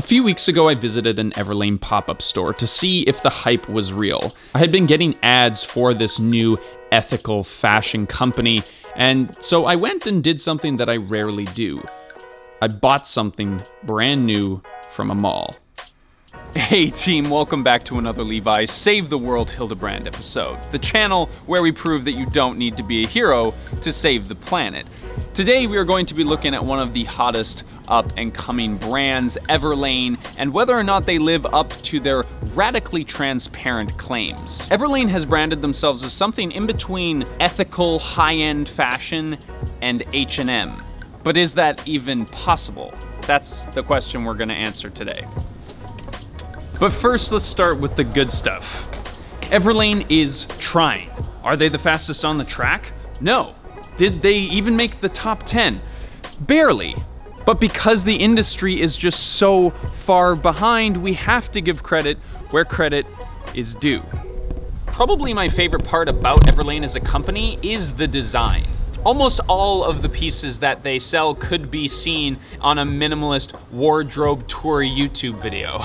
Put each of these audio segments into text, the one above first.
A few weeks ago, I visited an Everlane pop-up store to see if the hype was real. I had been getting ads for this new ethical fashion company, and so I went and did something that I rarely do. I bought something brand new from a mall. Hey team, welcome back to another Levi's Save the World Hildebrand episode, the channel where we prove that you don't need to be a hero to save the planet. Today we are going to be looking at one of the hottest up and coming brands, Everlane, and whether or not they live up to their radically transparent claims. Everlane has branded themselves as something in between ethical high-end fashion and H&M. But is that even possible? That's the question we're gonna answer today. But first, let's start with the good stuff. Everlane is trying. Are they the fastest on the track? No. Did they even make the top 10? Barely. But because the industry is just so far behind, we have to give credit where credit is due. Probably my favorite part about Everlane as a company is the design. Almost all of the pieces that they sell could be seen on a minimalist wardrobe tour YouTube video.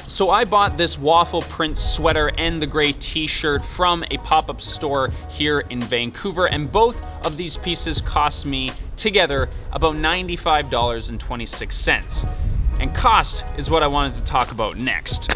So I bought this waffle print sweater and the gray t-shirt from a pop-up store here in Vancouver, and both of these pieces cost me together about $95.26. And cost is what I wanted to talk about next.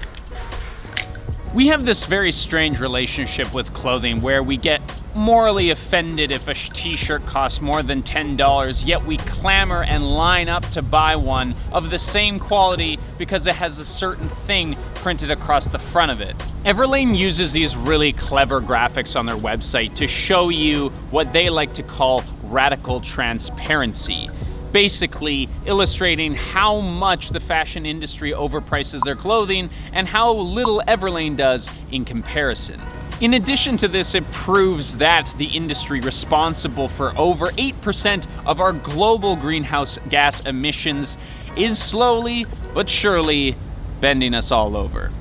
We have this very strange relationship with clothing where we get morally offended if a t-shirt costs more than $10, yet we clamor and line up to buy one of the same quality because it has a certain thing printed across the front of it. Everlane uses these really clever graphics on their website to show you what they like to call radical transparency, basically illustrating how much the fashion industry overprices their clothing and how little Everlane does in comparison. In addition to this, it proves that the industry responsible for over 8% of our global greenhouse gas emissions is slowly but surely bending us all over.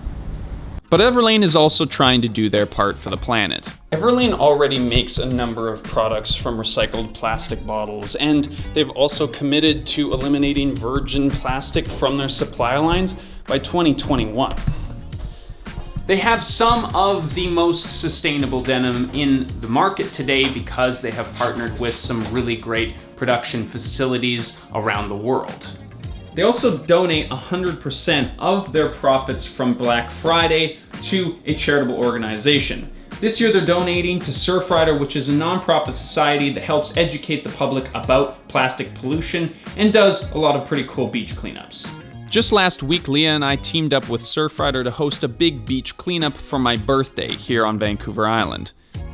But Everlane is also trying to do their part for the planet. Everlane already makes a number of products from recycled plastic bottles, and they've also committed to eliminating virgin plastic from their supply lines by 2021. They have some of the most sustainable denim in the market today because they have partnered with some really great production facilities around the world. They also donate 100% of their profits from Black Friday to a charitable organization. This year they're donating to Surfrider, which is a nonprofit society that helps educate the public about plastic pollution and does a lot of pretty cool beach cleanups. Just last week, Leah and I teamed up with Surfrider to host a big beach cleanup for my birthday here on Vancouver Island.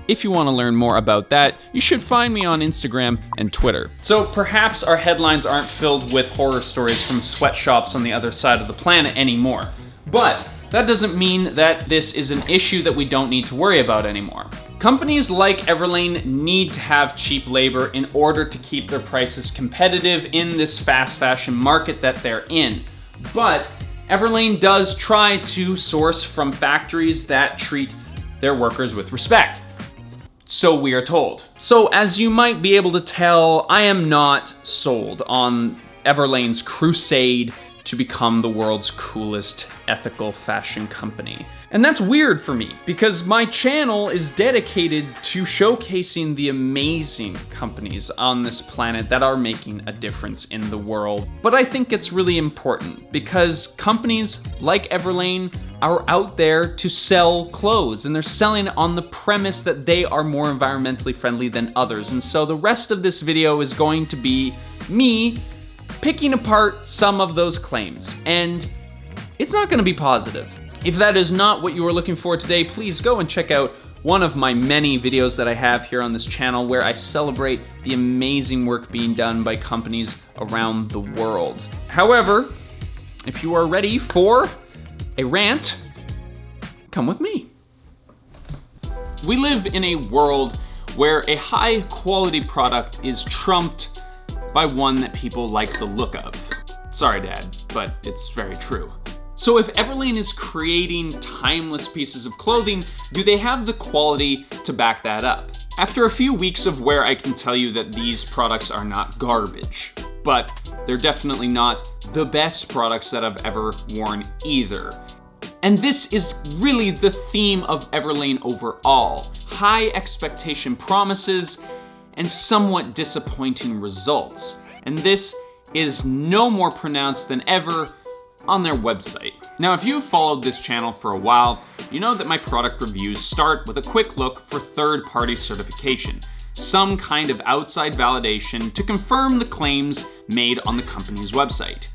If you want to learn more about that, you should find me on Instagram and Twitter. So perhaps our headlines aren't filled with horror stories from sweatshops on the other side of the planet anymore. But that doesn't mean that this is an issue that we don't need to worry about anymore. Companies like Everlane need to have cheap labor in order to keep their prices competitive in this fast fashion market that they're in. But Everlane does try to source from factories that treat their workers with respect. So we are told. So as you might be able to tell, I am not sold on Everlane's crusade to become the world's coolest ethical fashion company. And that's weird for me because my channel is dedicated to showcasing the amazing companies on this planet that are making a difference in the world. But I think it's really important because companies like Everlane are out there to sell clothes, and they're selling on the premise that they are more environmentally friendly than others. And so the rest of this video is going to be me picking apart some of those claims, and it's not going to be positive. If that is not what you are looking for today, please go and check out one of my many videos that I have here on this channel where I celebrate the amazing work being done by companies around the world. However, if you are ready for a rant, come with me. We live in a world where a high quality product is trumped by one that people like the look of. Sorry, Dad, but it's very true. So if Everlane is creating timeless pieces of clothing, do they have the quality to back that up? After a few weeks of where I can tell you that these products are not garbage, but They're definitely not the best products that I've ever worn either. And this is really the theme of Everlane overall. High expectation promises and somewhat disappointing results. And this is no more pronounced than ever on their website. Now, if you've followed this channel for a while, you know that my product reviews start with a quick look for third-party certification, some kind of outside validation to confirm the claims made on the company's website.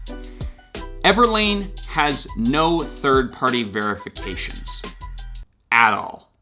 Everlane has no third-party verifications at all.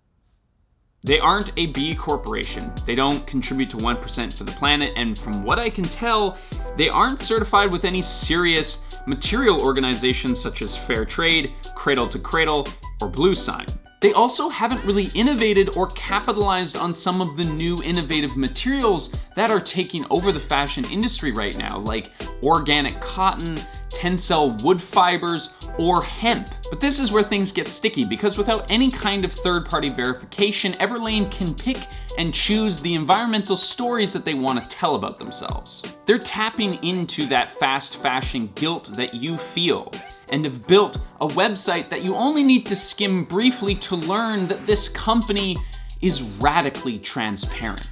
They aren't a B corporation. They don't contribute to 1% to the planet, and from what I can tell, they aren't certified with any serious material organizations such as Fair Trade, Cradle to Cradle, or Blue Sign. They also haven't really innovated or capitalized on some of the new innovative materials that are taking over the fashion industry right now, like organic cotton, Tencel wood fibers, or hemp. But this is where things get sticky, because without any kind of third-party verification, Everlane can pick and choose the environmental stories that they want to tell about themselves. They're tapping into that fast fashion guilt that you feel, and have built a website that you only need to skim briefly to learn that this company is radically transparent.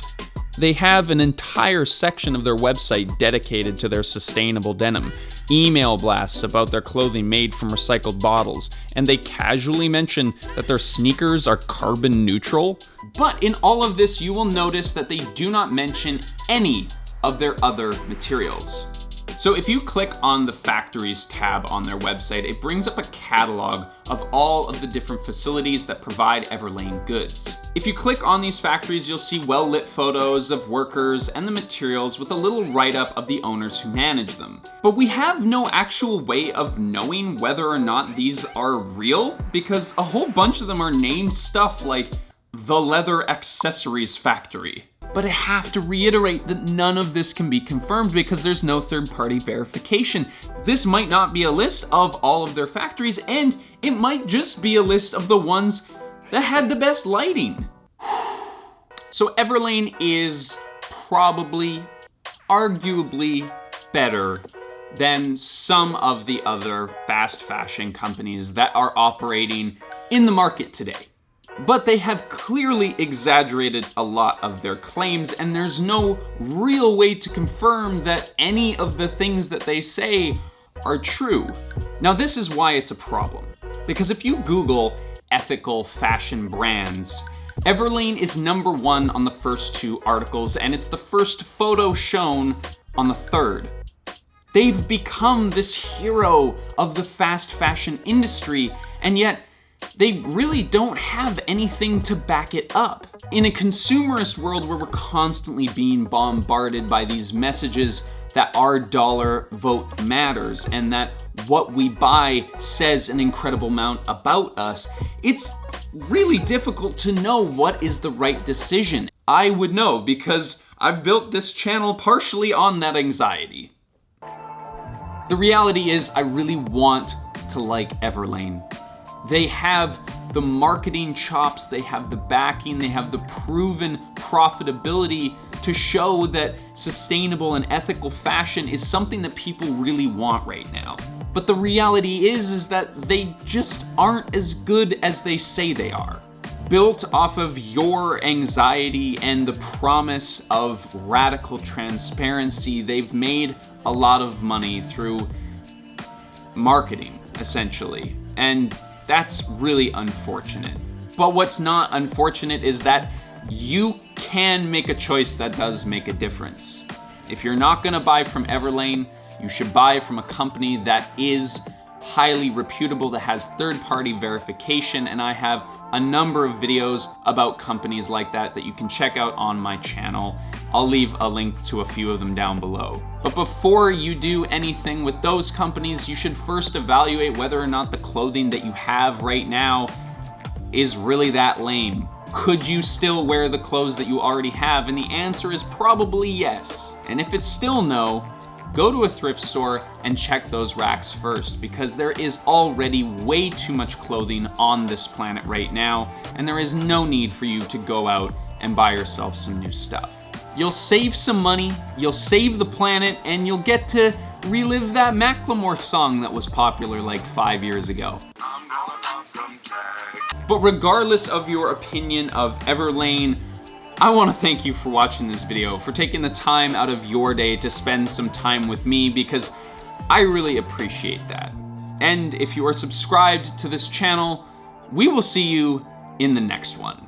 They have an entire section of their website dedicated to their sustainable denim, email blasts about their clothing made from recycled bottles, and they casually mention that their sneakers are carbon neutral. But in all of this, you will notice that they do not mention any of their other materials. So if you click on the factories tab on their website, it brings up a catalog of all of the different facilities that provide Everlane goods. If you click on these factories, you'll see well-lit photos of workers and the materials with a little write-up of the owners who manage them. But we have no actual way of knowing whether or not these are real, because a whole bunch of them are named stuff like the Leather Accessories Factory. But I have to reiterate that none of this can be confirmed because there's no third-party verification. This might not be a list of all of their factories, and it might just be a list of the ones that had the best lighting. So Everlane is probably, arguably better than some of the other fast fashion companies that are operating in the market today. But they have clearly exaggerated a lot of their claims, and there's no real way to confirm that any of the things that they say are true. Now, this is why it's a problem, because if you Google ethical fashion brands, Everlane is #1 on the first 2 articles, and it's the first photo shown on the 3rd. They've become this hero of the fast fashion industry, and yet they really don't have anything to back it up. In a consumerist world where we're constantly being bombarded by these messages that our dollar vote matters and that what we buy says an incredible amount about us, it's really difficult to know what is the right decision. I would know because I've built this channel partially on that anxiety. The reality is I really want to like Everlane. They have the marketing chops, they have the backing, they have the proven profitability to show that sustainable and ethical fashion is something that people really want right now. But the reality is that they just aren't as good as they say they are. Built off of your anxiety and the promise of radical transparency, they've made a lot of money through marketing, essentially. And that's really unfortunate. But what's not unfortunate is that you can make a choice that does make a difference. If you're not gonna buy from Everlane, you should buy from a company that is highly reputable, that has third-party verification, and I have a number of videos about companies like that you can check out on my channel. I'll leave a link to a few of them down below. But before you do anything with those companies, you should first evaluate whether or not the clothing that you have right now is really that lame. Could you still wear the clothes that you already have? And the answer is probably yes. And if it's still no, go to a thrift store and check those racks first, because there is already way too much clothing on this planet right now, and there is no need for you to go out and buy yourself some new stuff. You'll save some money, you'll save the planet, and you'll get to relive that Macklemore song that was popular like 5 years ago. But regardless of your opinion of Everlane, I want to thank you for watching this video, for taking the time out of your day to spend some time with me, because I really appreciate that. And if you are subscribed to this channel, we will see you in the next one.